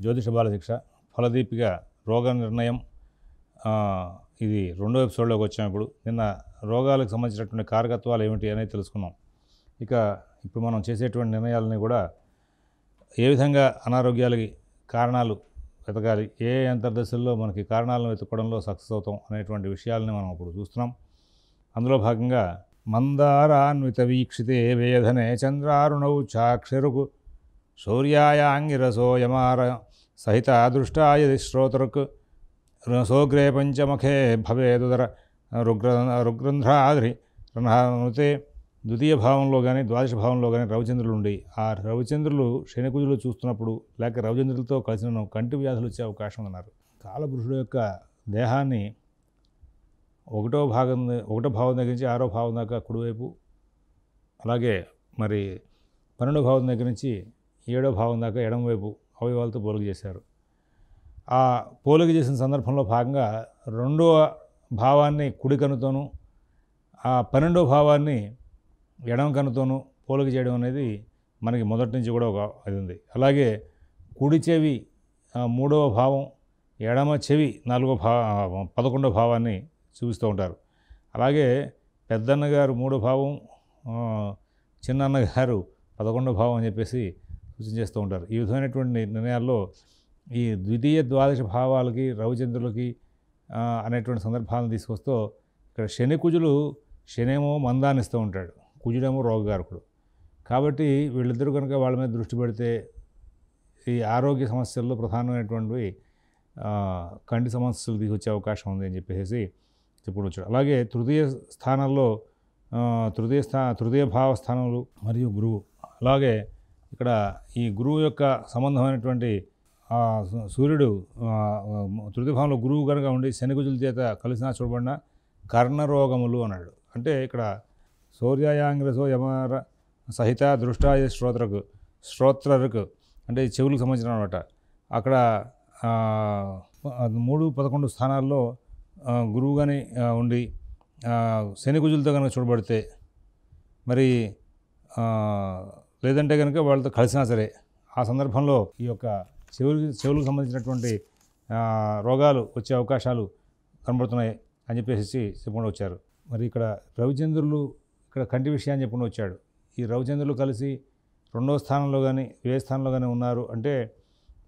జ్యోతిష బాలశిక్ష ఫలదీపిక రోగ నిర్ణయం ఇది రెండో ఎపిసోడ్లోకి వచ్చాం. నిన్న రోగాలకు సంబంధించినటువంటి కారకత్వాలు ఏమిటి అనేది తెలుసుకున్నాం. ఇప్పుడు మనం చేసేటువంటి నిర్ణయాలని కూడా ఏ విధంగా అనారోగ్యాలకి కారణాలు వెతకాలి, ఏ అంతర్దశల్లో మనకి కారణాలను వెతుక్కోవడంలో సక్సెస్ అవుతాం అనేటువంటి విషయాలని మనం ఇప్పుడు చూస్తున్నాం. అందులో భాగంగా మందారాన్విత వీక్షితే వేదనే చంద్రారుణౌ చాక్షరుకు శౌర్యాయాంగిరసో యమార సహిత దృష్టాయది శ్రోతరుక్ సోగ్రే పంచమఖే భవేదుదర రుగ్రంధ్రాద్రి రణతే. ద్వితీయ భావంలో కానీ ద్వాదశ భావంలో కానీ రవిచంద్రులు ఉండి ఆ రవిచంద్రులు శనికుజులు చూస్తున్నప్పుడు లేక రవిచంద్రులతో కలిసిన కంటి వ్యాధులు వచ్చే అవకాశం ఉన్నారు. కాలపురుషుడు యొక్క దేహాన్ని ఒకటో భావం దగ్గర నుంచి 6వ భావం దాకా కుడివైపు, అలాగే మరి 12వ భావం దగ్గర నుంచి 7వ భావం దాకా ఎడమవైపు అవయవాలతో పోలిక చేశారు. ఆ పోలిక చేసిన సందర్భంలో భాగంగా 2వ భావాన్ని కుడి కన్నుతోనూ ఆ 12వ భావాన్ని ఎడమ కన్నుతోనూ పోలిక చేయడం అనేది మనకి మొదటి నుంచి కూడా ఒక ఇది ఉంది. అలాగే కుడి చెవి 3వ భావం, ఎడమ చెవి 11వ భావాన్ని చూపిస్తూ ఉంటారు. అలాగే పెద్దన్నగారు 3వ భావం, చిన్నన్నగారు 11వ భావం అని చెప్పేసి సూచన చేస్తూ ఉంటారు. ఈ విధమైనటువంటి నిర్ణయాల్లో ఈ ద్వితీయ ద్వాదశ భావాలకి రవిచంద్రులకి అనేటువంటి సందర్భాలను తీసుకొస్తూ ఇక్కడ శనికుజులు శనేమో మందాన్ని ఇస్తూ ఉంటాడు, కుజుడేమో రోగకారకుడు. కాబట్టి వీళ్ళిద్దరూ కనుక వాళ్ళ మీద దృష్టి పెడితే ఈ ఆరోగ్య సమస్యల్లో ప్రధానమైనటువంటివి కంటి సమస్యలు తీసుకొచ్చే అవకాశం ఉంది అని చెప్పేసి చెప్పుకోవచ్చు. అలాగే తృతీయ భావ స్థానాలు మరియు గురువు, అలాగే ఇక్కడ ఈ గురువు యొక్క సంబంధమైనటువంటి సూర్యుడు తృతీయ భావంలో గురువు కనుక ఉండి శనికుజుల చేత కలిసినా చూడబడిన కర్ణరోగములు అన్నాడు. అంటే ఇక్కడ శౌర్యాయాంగ్రసో యమర సహిత దృష్టాయ శ్రోత్రకు అంటే చెవులకు సంబంధించిన అనమాట. అక్కడ 3-11 స్థానాల్లో గురువు కానీ ఉండి శనికుజులతో కనుక చూడబడితే మరి లేదంటే కనుక వాళ్ళతో కలిసినా సరే ఆ సందర్భంలో ఈ యొక్క చెవులకు సంబంధించినటువంటి రోగాలు వచ్చే అవకాశాలు కనబడుతున్నాయి అని చెప్పేసి చెప్పుకుంటూ వచ్చారు. మరి ఇక్కడ రవిచంద్రులు ఇక్కడ కంటి విషయాన్ని చెప్పుకుంటూ వచ్చాడు. ఈ రవిచంద్రులు కలిసి 2వ స్థానంలో కానీ ఏ స్థానంలో కానీ ఉన్నారు అంటే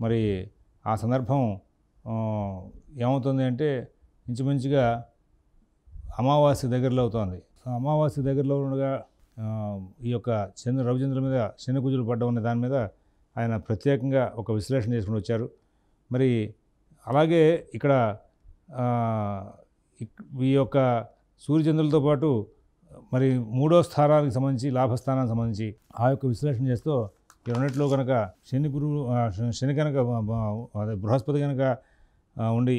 మరి ఆ సందర్భం ఏమవుతుంది అంటే ఇంచుమించుగా అమావాస్య దగ్గరలో అవుతోంది. అమావాస్య దగ్గరలో ఉండగా ఈ యొక్క రవిచంద్రుల మీద శనికుజులు పడ్డం అనే దాని మీద ఆయన ప్రత్యేకంగా ఒక విశ్లేషణ చేసుకుని వచ్చారు. మరి అలాగే ఇక్కడ ఈ యొక్క సూర్యచంద్రులతో పాటు మరి 3వ స్థానానికి సంబంధించి లాభస్థానానికి సంబంధించి ఆ యొక్క విశ్లేషణ చేస్తూ ఈ రెండిట్లో కనుక శని కనుక అదే బృహస్పతి కనుక ఉండి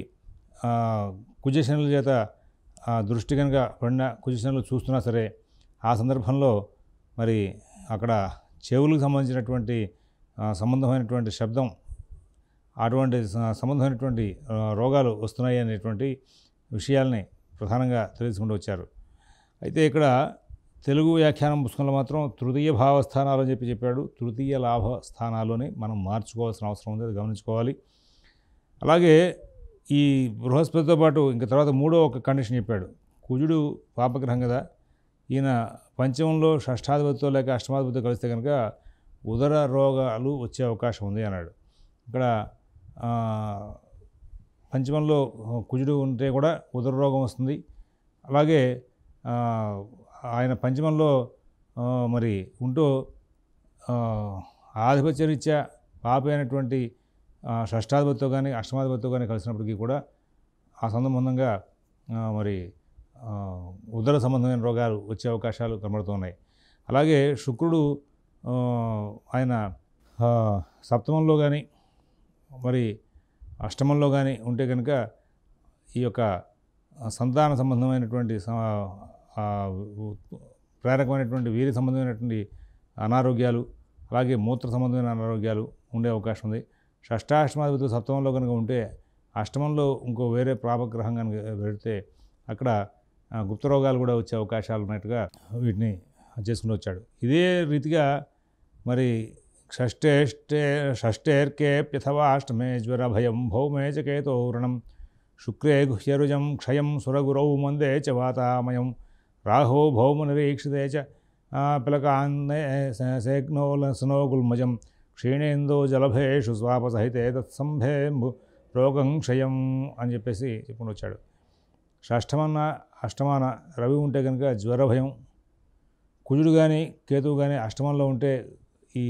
కుజశనుల చేత దృష్టి కనుక పడిన కుజశనులు చూస్తున్నా సరే ఆ సందర్భంలో మరి అక్కడ చెవులకు సంబంధించినటువంటి సంబంధమైనటువంటి శబ్దం అటువంటి సంబంధమైనటువంటి రోగాలు వస్తున్నాయి అనేటువంటి విషయాల్ని ప్రధానంగా తెలుసుకుంటూ వచ్చారు. అయితే ఇక్కడ తెలుగు వ్యాఖ్యానం పుస్తకంలో మాత్రం తృతీయ భావ స్థానాలు అని చెప్పాడు. తృతీయ లాభ స్థానాలని మనం మార్చుకోవాల్సిన అవసరం ఉంది, అది గమనించుకోవాలి. అలాగే ఈ బృహస్పతితో పాటు ఇంకా తర్వాత 3వ ఒక కండిషన్ చెప్పాడు. కుజుడు పాపగ్రహం కదా, ఈయన పంచమంలో షష్ఠాధిపతితో లేక అష్టమాధిపతితో కలిస్తే కనుక ఉదర రోగాలు వచ్చే అవకాశం ఉంది అన్నాడు. ఇక్కడ పంచమంలో కుజుడు ఉంటే కూడా ఉదర రోగం వస్తుంది. అలాగే ఆయన పంచమంలో మరి ఉంటూ ఆధిపత్యరీత్యా పాపి అయినటువంటి షష్ఠాధిపతితో కానీ అష్టమాధిపతితో కానీ కలిసినప్పటికీ కూడా ఆ సంబంధంగా మరి ఉదర సంబంధమైన రోగాలు వచ్చే అవకాశాలు కనబడుతున్నాయి. అలాగే శుక్రుడు ఆయన సప్తమంలో కానీ మరి అష్టమంలో కానీ ఉంటే కనుక ఈ యొక్క సంతాన సంబంధమైనటువంటి ప్రేరకమైనటువంటి వీరి సంబంధమైనటువంటి అనారోగ్యాలు, అలాగే మూత్ర సంబంధమైన అనారోగ్యాలు ఉండే అవకాశం ఉంది. షష్ఠాష్టమాధిపతులు సప్తమంలో కనుక ఉంటే అష్టమంలో ఇంకో వేరే పాపగ్రహం కనుక పెడితే అక్కడ గుప్త రోగాలు కూడా వచ్చే అవకాశాలు ఉన్నట్టుగా వీటిని చేసుకుంటూ వచ్చాడు. ఇదే రీతిగా మరి షష్టేర్కేప్యథవాష్టమే జ్వరభయం భౌమే చ కేతోరణం శుక్రే గుహ్యరుజం క్షయం సురగురౌ మందే చ వాతామయం రాహో భౌమనిరీక్షితే చ పిలకాన్నే సేగ్నోలసనోగుల్మజం క్షీణేందో జలభేషు స్వాపసహితే తత్సంభేంబు రోగం క్షయం అని చెప్పేసి చెప్పుకుని వచ్చాడు. షష్టమన్న అష్టమాన రవి ఉంటే కనుక జ్వరభయం, కుజుడు కానీ కేతువు కానీ అష్టమంలో ఉంటే ఈ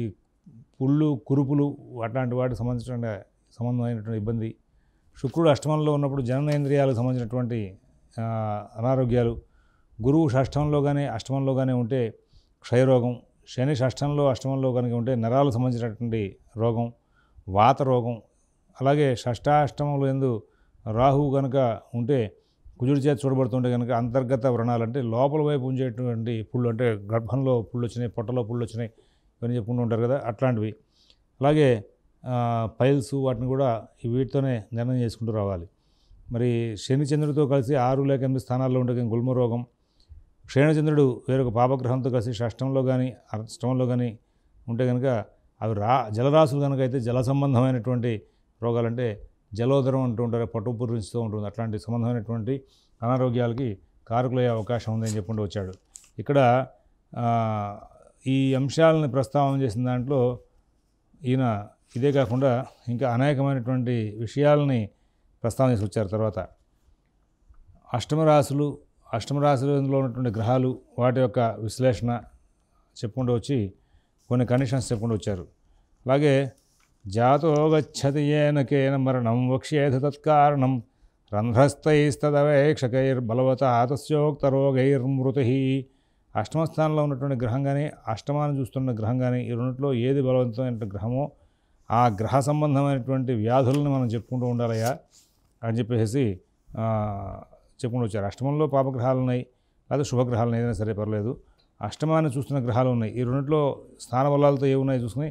పుళ్ళు కురుపులు అట్లాంటి వాటికి సంబంధమైనటువంటి ఇబ్బంది. శుక్రుడు అష్టమంలో ఉన్నప్పుడు జననేంద్రియాలకు సంబంధించినటువంటి అనారోగ్యాలు. గురువు షష్టంలో కానీ అష్టమంలో కానీ ఉంటే క్షయరోగం. శని షష్టంలో అష్టమంలో కనుక ఉంటే నరాలకు సంబంధించినటువంటి రోగం, వాత రోగం. అలాగే షష్టాష్టమంలో ఎందు రాహువు కనుక ఉంటే కుజుడి చేతి చూడబడుతుంటే కనుక అంతర్గత వ్రణాలు, అంటే లోపల వైపు ఉంచేటువంటి పుళ్ళు, అంటే గర్భంలో పుళ్ళు వచ్చినాయి, పొట్టలో పుళ్ళు వచ్చినాయి, ఇవన్నీ చెప్పుకుంటూ ఉంటారు కదా, అట్లాంటివి. అలాగే పైల్స్, వాటిని కూడా వీటితోనే నిర్ణయం చేసుకుంటూ రావాలి. మరి శని చంద్రుడితో కలిసి 6 లేక 8 స్థానాల్లో ఉంటే గుల్మ రోగం. క్షీణచంద్రుడు వేరొక పాపగ్రహంతో కలిసి షష్టంలో కానీ అష్టమంలో కానీ ఉంటే కనుక అవి జలరాశులు కనుక అయితే జల సంబంధమైనటువంటి రోగాలంటే జలోదరం అంటూ ఉంటారు, పట్టు పురిస్తూ ఉంటుంది. అట్లాంటి సంబంధమైనటువంటి అనారోగ్యాలకి కారకులయ్యే అవకాశం ఉందని చెప్పుకుంటూ వచ్చాడు. ఇక్కడ ఈ అంశాలని ప్రస్తావన చేసిన దాంట్లో ఈయన ఇదే కాకుండా ఇంకా అనేకమైనటువంటి విషయాలని ప్రస్తావన చేసి వచ్చారు. తర్వాత అష్టమరాశులలో ఉన్నటువంటి గ్రహాలు, వాటి యొక్క విశ్లేషణ చెప్పుకుంటూ వచ్చి కొన్ని కండిషన్స్ చెప్పుకుంటూ వచ్చారు. అలాగే జాతో గచ్చతి ఏన కేన మరణం వక్ష్యేధ తత్కారణం రంధ్రస్థైస్తదవేక్షకైర్బలవత తస్యోక్తరోగైర్మృతి. అష్టమస్థానంలో ఉన్నటువంటి గ్రహం కానీ అష్టమాన్ని చూస్తున్న గ్రహం కానీ ఈ రెండింటిలో ఏది బలవంతమైన గ్రహమో ఆ గ్రహ సంబంధమైనటువంటి వ్యాధులను మనం చెప్పుకుంటూ ఉండాలయ్యా అని చెప్పేసి చెప్పుకుంటూ వచ్చారు. అష్టమంలో పాపగ్రహాలు ఉన్నాయి, లేదా శుభగ్రహాలు ఏదైనా సరే పర్లేదు. అష్టమాన్ని చూస్తున్న గ్రహాలు ఉన్నాయి. ఈ రెండింటిలో స్థానబలాలతో ఏమున్నాయి చూసుకుని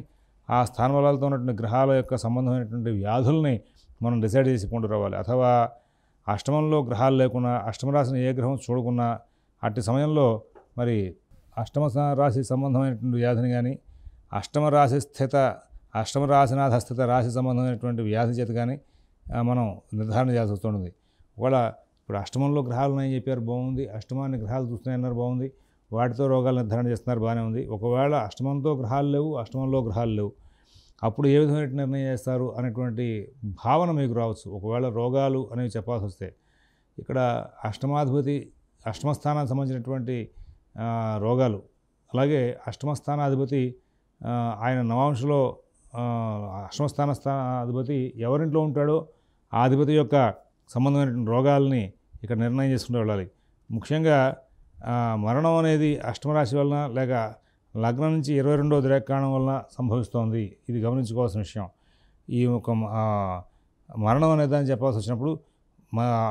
ఆ స్థానబలాలతో ఉన్నటువంటి గ్రహాల యొక్క సంబంధమైనటువంటి వ్యాధుల్ని మనం డిసైడ్ చేసుకుంటూ రావాలి. అథవా అష్టమంలో గ్రహాలు లేకున్నా, అష్టమరాశిని ఏ గ్రహం చూడకున్నా అట్టి సమయంలో మరి అష్టమ రాశి సంబంధమైనటువంటి వ్యాధిని కానీ, అష్టమరాశినాథ స్థిత రాశి సంబంధమైనటువంటి వ్యాధి చేత కానీ మనం నిర్ధారణ చేయాల్సి వస్తుంది. ఒకవేళ ఇప్పుడు అష్టమంలో గ్రహాలు ఉన్నాయని చెప్పారు, బాగుంది. అష్టమాన్ని గ్రహాలు చూస్తున్నాయన్నారు, బాగుంది. వాటితో రోగాలు నిర్ధారణ చేస్తున్నారు, బాగానే ఉంది. ఒకవేళ అష్టమంతో గ్రహాలు లేవు, అష్టమంలో గ్రహాలు లేవు, అప్పుడు ఏ విధమైన నిర్ణయం చేస్తారు అనేటువంటి భావన మీకు రావచ్చు ఒకవేళ రోగాలు అనేవి చెప్పాల్సి వస్తే. ఇక్కడ అష్టమస్థానానికి సంబంధించినటువంటి రోగాలు, అలాగే అష్టమస్థానాధిపతి ఆయన నవాంశలో అష్టమస్థానాధిపతి ఎవరింట్లో ఉంటాడో ఆ అధిపతి యొక్క సంబంధమైనటువంటి రోగాల్ని ఇక్కడ నిర్ణయం చేసుకుంటూ వెళ్ళాలి. ముఖ్యంగా మరణం అనేది అష్టమరాశి వలన లేక లగ్నం నుంచి 22వ ద్రేకాణం వలన సంభవిస్తోంది. ఇది గమనించుకోవాల్సిన విషయం. ఈ ఒక మరణం అనేదాన్ని చెప్పాల్సి వచ్చినప్పుడు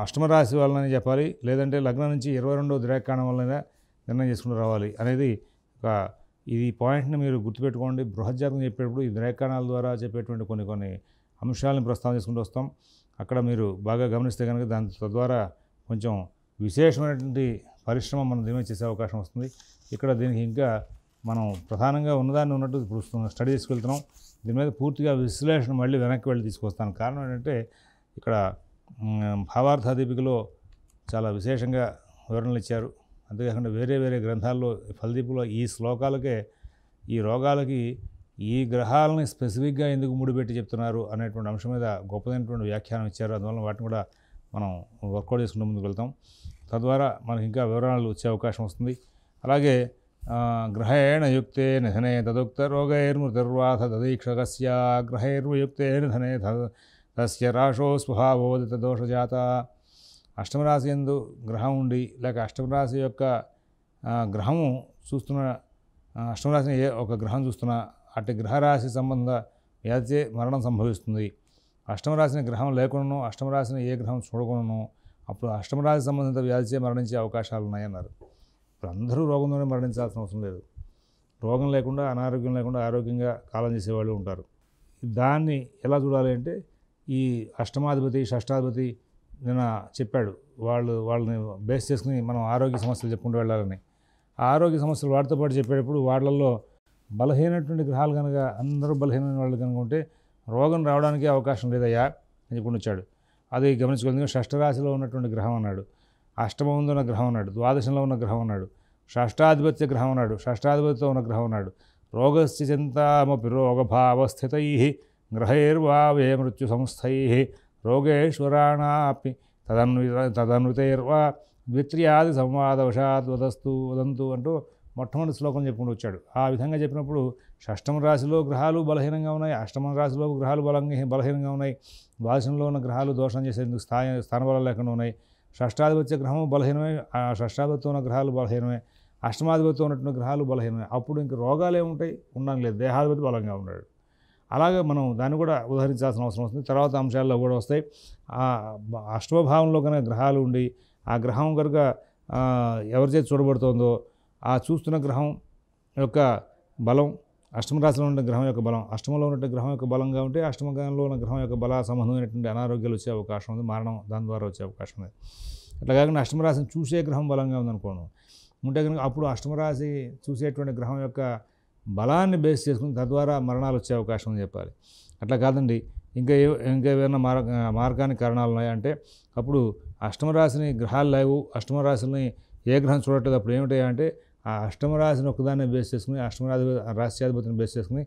అష్టమరాశి వలనని చెప్పాలి, లేదంటే లగ్నం నుంచి 22వ ద్రేకాణం వలన నిర్ణయం చేసుకుంటూ రావాలి అనేది ఇది పాయింట్ని మీరు గుర్తుపెట్టుకోండి. బృహజ్జాతకం చెప్పేటప్పుడు ఈ ద్రేకాణాల ద్వారా చెప్పేటువంటి కొన్ని అంశాలను ప్రస్తావన చేసుకుంటూ వస్తాం. అక్కడ మీరు బాగా గమనిస్తే కనుక దాని తద్వారా కొంచెం విశేషమైనటువంటి పరిశ్రమ మనం దీని చేసే అవకాశం వస్తుంది. ఇక్కడ దీనికి ఇంకా మనం ప్రధానంగా ఉన్నదాన్ని ఉన్నట్టు ఇప్పుడు స్టడీ చేసుకెళ్తున్నాం. దీని మీద పూర్తిగా విశ్లేషణ మళ్ళీ వెనక్కి వెళ్ళి తీసుకొస్తాను. కారణం ఏంటంటే ఇక్కడ భావార్థ దీపికలో చాలా విశేషంగా వివరణలు ఇచ్చారు. అంతేకాకుండా వేరే గ్రంథాల్లో ఫలదీపులో ఈ శ్లోకాలకే ఈ రోగాలకి ఈ గ్రహాలని స్పెసిఫిక్గా ఎందుకు ముడిపెట్టి చెప్తున్నారు అనేటువంటి అంశం మీద గొప్పదైనటువంటి వ్యాఖ్యానం ఇచ్చారు. అందువల్ల వాటిని కూడా మనం వర్కౌట్ చేసుకుంటూ ముందుకు వెళ్తాం. తద్వారా మనకి ఇంకా వివరాలు వచ్చే అవకాశం వస్తుంది. అలాగే గ్రహేణ యుక్తే నిధనే తదుక్త రోగైర్మృతిర్వాథ తదీక్షకస్య గ్రహైర్యుక్తే నిధనే తస్య రాశో స్వభావోదిత దోషజాత. అష్టమరాశి యందు గ్రహం ఉండి లేక అష్టమరాశి యొక్క గ్రహము చూస్తున్న అష్టమరాశిని ఒక గ్రహం చూస్తున్న అట్టి గ్రహరాశి సంబంధ వ్యాధిచే మరణం సంభవిస్తుంది. అష్టమరాశిని గ్రహం లేకుండాను అష్టమరాశిని ఏ గ్రహం చూడకుండాను అప్పుడు అష్టమరాశి సంబంధిత వ్యాధిచే మరణించే అవకాశాలు ఉన్నాయన్నారు. ఇప్పుడు అందరూ రోగంతోనే మరణించాల్సిన అవసరం లేదు. రోగం లేకుండా అనారోగ్యం లేకుండా ఆరోగ్యంగా కాలం చేసేవాళ్ళు ఉంటారు. దాన్ని ఎలా చూడాలి అంటే ఈ అష్టమాధిపతి షష్టాధిపతి నిన్న చెప్పాడు, వాళ్ళని బేస్ చేసుకుని మనం ఆరోగ్య సమస్యలు చెప్పుకుంటూ వెళ్ళాలని. ఆ ఆరోగ్య సమస్యలు వాటితో పాటు చెప్పేటప్పుడు వాళ్ళల్లో బలహీనటువంటి గ్రహాలు కనుక అందరూ బలహీనమైన వాళ్ళు కనుక ఉంటే రోగం రావడానికి అవకాశం లేదయ్యా అని చెప్పుకుని వచ్చాడు. అది గమనించుకోవాలి. షష్ఠరాశిలో ఉన్నటువంటి గ్రహం అన్నాడు, అష్టమంలో ఉన్న గ్రహం అన్నాడు, ద్వాదశంలో ఉన్న గ్రహం అన్నాడు, షష్టాధిపత్య గ్రహం అన్నాడు, షష్టాధిపత్యంతో ఉన్న గ్రహం అన్నాడు. రోగస్య చింతామపి రోగభావస్థితై గ్రహైర్వా మృత్యు సంస్థై రోగేశ్వరాణాపి తదన్వితైర్వా ద్విత్రియాది సంవాదవశాత్ వదంతు అంటూ మొట్టమొదటి శ్లోకం చెప్పుకుంటూ వచ్చాడు. ఆ విధంగా చెప్పినప్పుడు షష్టమ రాశిలో గ్రహాలు బలహీనంగా ఉన్నాయి, అష్టమ రాశిలో గ్రహాలు బలహీనంగా ఉన్నాయి, ద్వాదశంలో ఉన్న గ్రహాలు దోషం చేసేందుకు స్థానబలం లేకుండా ఉన్నాయి, షష్టాధిపత్య గ్రహం బలహీనమే, షష్టాధిపత్యం ఉన్న గ్రహాలు బలహీనమే, అష్టమాధిపత్యం ఉన్నటువంటి గ్రహాలు బలహీనమే. అప్పుడు ఇంక రోగాలు ఏముంటాయి? ఉండడం లేదు, దేహాధిపతి బలంగా ఉన్నాడు. అలాగే మనం దాన్ని కూడా ఉదహరించాల్సిన అవసరం వస్తుంది. తర్వాత అంశాల్లో కూడా వస్తాయి. అష్టమభావంలో కనుక గ్రహాలు ఉండి ఆ గ్రహం కనుక ఎవరి చేతి చూడబడుతుందో ఆ చూస్తున్న గ్రహం యొక్క బలం, అష్టమ రాశిలో ఉన్న గ్రహం యొక్క బలం, అష్టమంలో ఉన్నటువంటి గ్రహం యొక్క బలంగా ఉంటే అష్టమంలో ఉన్న గ్రహం యొక్క బల సంబంధమైనటువంటి అనారోగ్యాలు వచ్చే అవకాశం ఉంది, మరణం దాని ద్వారా వచ్చే అవకాశం ఉంది. అట్లా కాకుండా అష్టమరాశిని చూసే గ్రహం బలంగా ఉందనుకోండి ఉంటే కనుక అప్పుడు అష్టమరాశి చూసేటువంటి గ్రహం యొక్క బలాన్ని బేస్ చేసుకుని తద్వారా మరణాలు వచ్చే అవకాశం అని చెప్పాలి. అట్లా కాదండి, ఇంకేమైనా మార్గానికి కారణాలు ఉన్నాయంటే అప్పుడు అష్టమరాశిని గ్రహాలు లేవు, అష్టమరాశిని ఏ గ్రహం చూడట్లేదు, అప్పుడు ఏమిటాయి అంటే ఆ అష్టమరాశిని ఒకదాన్ని బేస్ చేసుకుని రాశ్యాధిపతిని బేస్ చేసుకుని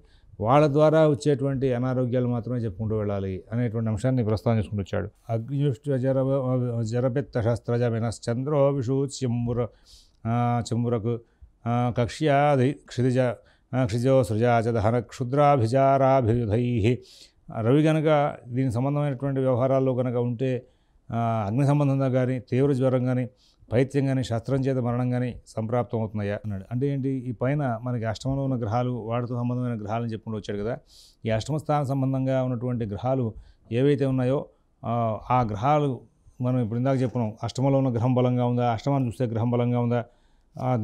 వాళ్ళ ద్వారా వచ్చేటువంటి అనారోగ్యాలు మాత్రమే చెప్పుకుంటూ వెళ్ళాలి అనేటువంటి అంశాన్ని ప్రస్తావన చేసుకుంటూ వచ్చాడు. అగ్నిష్ట జరపెత్త శస్త్రజమిన చంద్రో చెంబురకు కక్ష్యాది క్షిజో సృజాచ దహన క్షుద్రాభిచారాభియుధై. రవి కనుక దీనికి సంబంధమైనటువంటి వ్యవహారాల్లో కనుక ఉంటే అగ్ని సంబంధంగా కానీ, తీవ్ర జ్వరం కానీ, పైత్యం కానీ, శస్త్రం చేత మరణం కానీ సంప్రాప్తం అవుతున్నాయా అన్నాడు. అంటే ఏంటి? ఈ పైన మనకి అష్టమంలో ఉన్న గ్రహాలు వాటితో సంబంధమైన గ్రహాలని చెప్పుకుంటూ వచ్చాడు కదా. ఈ అష్టమ స్థాన సంబంధంగా ఉన్నటువంటి గ్రహాలు ఏవైతే ఉన్నాయో ఆ గ్రహాలు మనం ఇప్పుడు ఇందాక చెప్పుకున్నాం. అష్టమంలో ఉన్న గ్రహం బలంగా ఉందా, అష్టమాన్ని చూస్తే గ్రహం బలంగా ఉందా,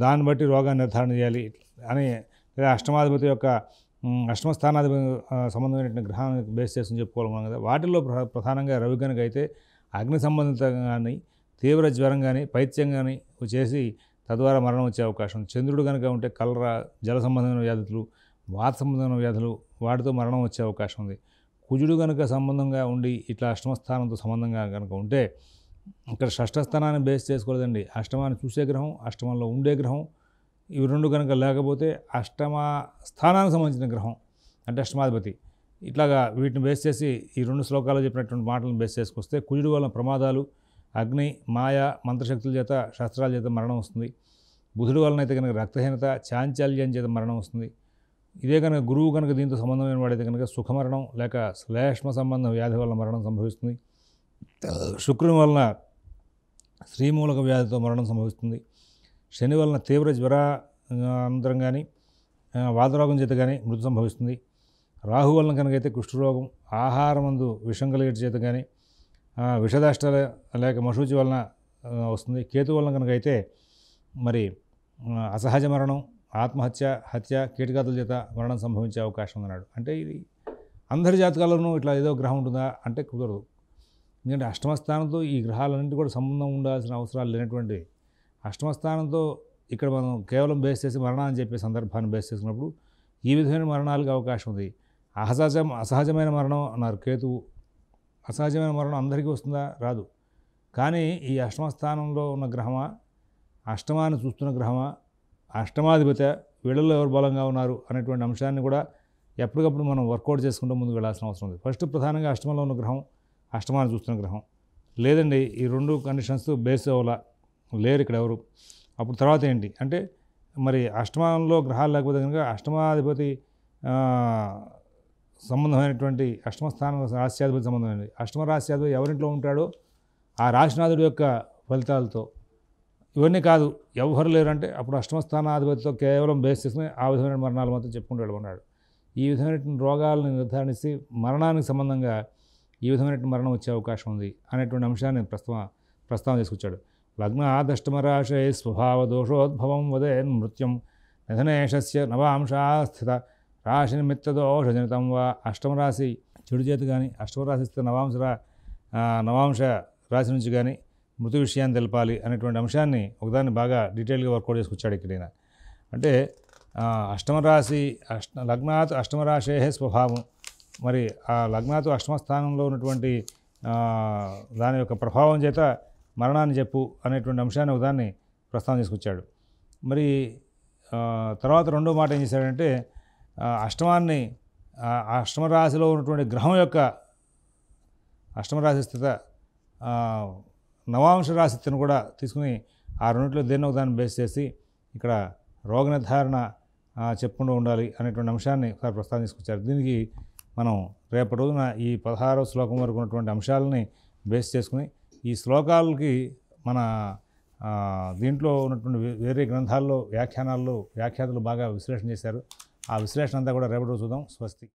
దాన్ని బట్టి రోగాన్ని నిర్ధారణ చేయాలి అని, లేదా అష్టమాధిపతి యొక్క అష్టమ స్థానాధిపతి సంబంధమైనటువంటి గ్రహాన్ని బేస్ చేసుకుని చెప్పుకోవాలి కదా. వాటిల్లో ప్రధానంగా రవి కనుక అయితే అగ్ని సంబంధిత కానీ, తీవ్ర జ్వరం కానీ, పైత్యం కానీ చేసి తద్వారా మరణం వచ్చే అవకాశం ఉంది. చంద్రుడు కనుక ఉంటే కలరా, జల సంబంధమైన వ్యాధులు, వాత సంబంధమైన వ్యాధులు, వాటితో మరణం వచ్చే అవకాశం ఉంది. కుజుడు కనుక సంబంధంగా ఉండి ఇట్లా అష్టమస్థానంతో సంబంధంగా కనుక ఉంటే ఇక్కడ షష్ఠస్థానాన్ని బేస్ చేసుకోలేదండి. అష్టమాన్ని చూసే గ్రహం, అష్టమంలో ఉండే గ్రహం, ఇవి రెండు కనుక లేకపోతే అష్టమ స్థానానికి సంబంధించిన గ్రహం అంటే అష్టమాధిపతి, ఇట్లాగా వీటిని బేస్ చేసి ఈ రెండు శ్లోకాలు చెప్పినటువంటి మాటలను బేస్ చేసుకొస్తే కుజుడు వలన ప్రమాదాలు, అగ్ని, మాయ, మంత్రశక్తుల చేత, శస్త్రాల చేత మరణం వస్తుంది. బుధుడు వలన అయితే కనుక రక్తహీనత, చాంచల్యం చేత మరణం వస్తుంది. ఇదే కనుక గురువు కనుక దీంతో సంబంధమైన వాడైతే కనుక సుఖమరణం లేక శ్లేష్మ సంబంధ వ్యాధి వలన మరణం సంభవిస్తుంది. శుక్రుని వలన శ్రీమూలక వ్యాధితో మరణం సంభవిస్తుంది. శని వలన తీవ్ర జ్వర అనంతరం కానీ, వాతరోగం చేత కానీ మృతి సంభవిస్తుంది. రాహు వలన కనుకైతే కుష్ఠరోగం, ఆహారమందు విషం కలిగే చేత కానీ, విషదాష్ట లేక మశూచి వలన వస్తుంది. కేతు వలన కనుకైతే మరి అసహజ మరణం, ఆత్మహత్య, హత్య, కీటకాతుల చేత మరణం సంభవించే అవకాశం ఉందన్నాడు. అంటే ఇది అందరి జాతకాల్లోనూ ఇట్లా ఏదో గ్రహం ఉంటుందా అంటే కుదరదు. ఎందుకంటే అష్టమస్థానంతో ఈ గ్రహాలన్నింటి కూడా సంబంధం ఉండాల్సిన అవసరాలు లేనటువంటి అష్టమస్థానంతో ఇక్కడ మనం కేవలం బేస్ చేసి మరణాన్ని చెప్పే సందర్భాన్ని బేస్ చేసుకున్నప్పుడు ఈ విధమైన మరణాలకు అవకాశం ఉంది. అసహజమైన మరణం అన్నారు కేతువు. అసహజమైన మరణం అందరికీ వస్తుందా? రాదు. కానీ ఈ అష్టమస్థానంలో ఉన్న గ్రహమా, అష్టమాన్ని చూస్తున్న గ్రహమా, అష్టమాధిపతి, వీళ్ళల్లో ఎవరు బలంగా ఉన్నారు అనేటువంటి అంశాన్ని కూడా ఎప్పటికప్పుడు మనం వర్కౌట్ చేసుకుంటూ ముందుకు వెళ్ళాల్సిన అవసరం ఉంది. ఫస్ట్ ప్రధానంగా అష్టమంలో ఉన్న గ్రహం, అష్టమాన్ని చూస్తున్న గ్రహం లేదండి, ఈ రెండు కండిషన్స్ బేస్ అవ్వాలా, లేరు ఇక్కడ ఎవరు. అప్పుడు తర్వాత ఏంటి అంటే మరి అష్టమంలో గ్రహాలు లేకపోతే కనుక అష్టమాధిపతి సంబంధమైనటువంటి అష్టమస్థానం రాశ్యాధిపతి సంబంధమైనది. అష్టమ రాశ్యాధిపతి ఎవరింట్లో ఉంటాడో ఆ రాశినాథుడి యొక్క ఫలితాలతో ఇవన్నీ కాదు, ఎవరు లేరంటే అప్పుడు అష్టమస్థానాధిపతితో కేవలం బేస్ చేసుకుని ఆ విధమైన మరణాలు మాత్రం చెప్పుకుంటూ వెళ్ళమన్నాడు. ఈ విధమైనటువంటి రోగాలను నిర్ధారించి మరణానికి సంబంధంగా ఈ విధమైనటువంటి మరణం వచ్చే అవకాశం ఉంది అనేటువంటి అంశాన్ని ప్రస్తావన చేసుకొచ్చాడు. లగ్న ఆదష్టమరాశే స్వభావ దోషోద్భవం వదేన్ మృత్యం నిధనేషస్య నవాంశా స్థిత రాశి నిమిత్త దోషజనితం వా. అష్టమరాశి చెడు చేతి కానీ, అష్టమరాశి స్థిత నవాంశ రాశి నుంచి కానీ మృతి విషయాన్ని తెలపాలి అనేటువంటి అంశాన్ని ఒకదాన్ని బాగా డీటెయిల్గా వర్కౌట్ చేసుకొచ్చాడు ఇక్కడ. అంటే అష్టమరాశి లగ్నాత్ అష్టమరాశే స్వభావం. మరి ఆ లగ్నాతు అష్టమ స్థానంలో ఉన్నటువంటి దాని యొక్క ప్రభావం చేత మరణాన్ని చెప్పు అనేటువంటి అంశాన్ని ఒకదాన్ని ప్రస్తావన తీసుకొచ్చాడు. మరి తర్వాత రెండో మాట ఏం చేశాడంటే అష్టమాన్ని అష్టమరాశిలో ఉన్నటువంటి గ్రహం యొక్క అష్టమరాశి స్థిత నవాంశ రాశి స్థితిని కూడా తీసుకుని ఆ రెండింటిలో దేన్ని ఒకదాన్ని బేస్ చేసి ఇక్కడ రోగ నిర్ధారణ చెప్పుకుంటూ ఉండాలి అనేటువంటి అంశాన్ని ఒకసారి ప్రస్తావన తీసుకొచ్చారు. దీనికి మనం రేపటి రోజున ఈ 16వ శ్లోకం వరకు ఉన్నటువంటి అంశాలని బేస్ చేసుకుని ఈ శ్లోకాలకి మన దీంట్లో ఉన్నటువంటి వేరే గ్రంథాల్లో వ్యాఖ్యానాల్లో వ్యాఖ్యాతలు బాగా విశ్లేషణ చేశారు. ఆ విశ్లేషణ అంతా కూడా రేపటి రోజు చూద్దాం. స్వస్తి.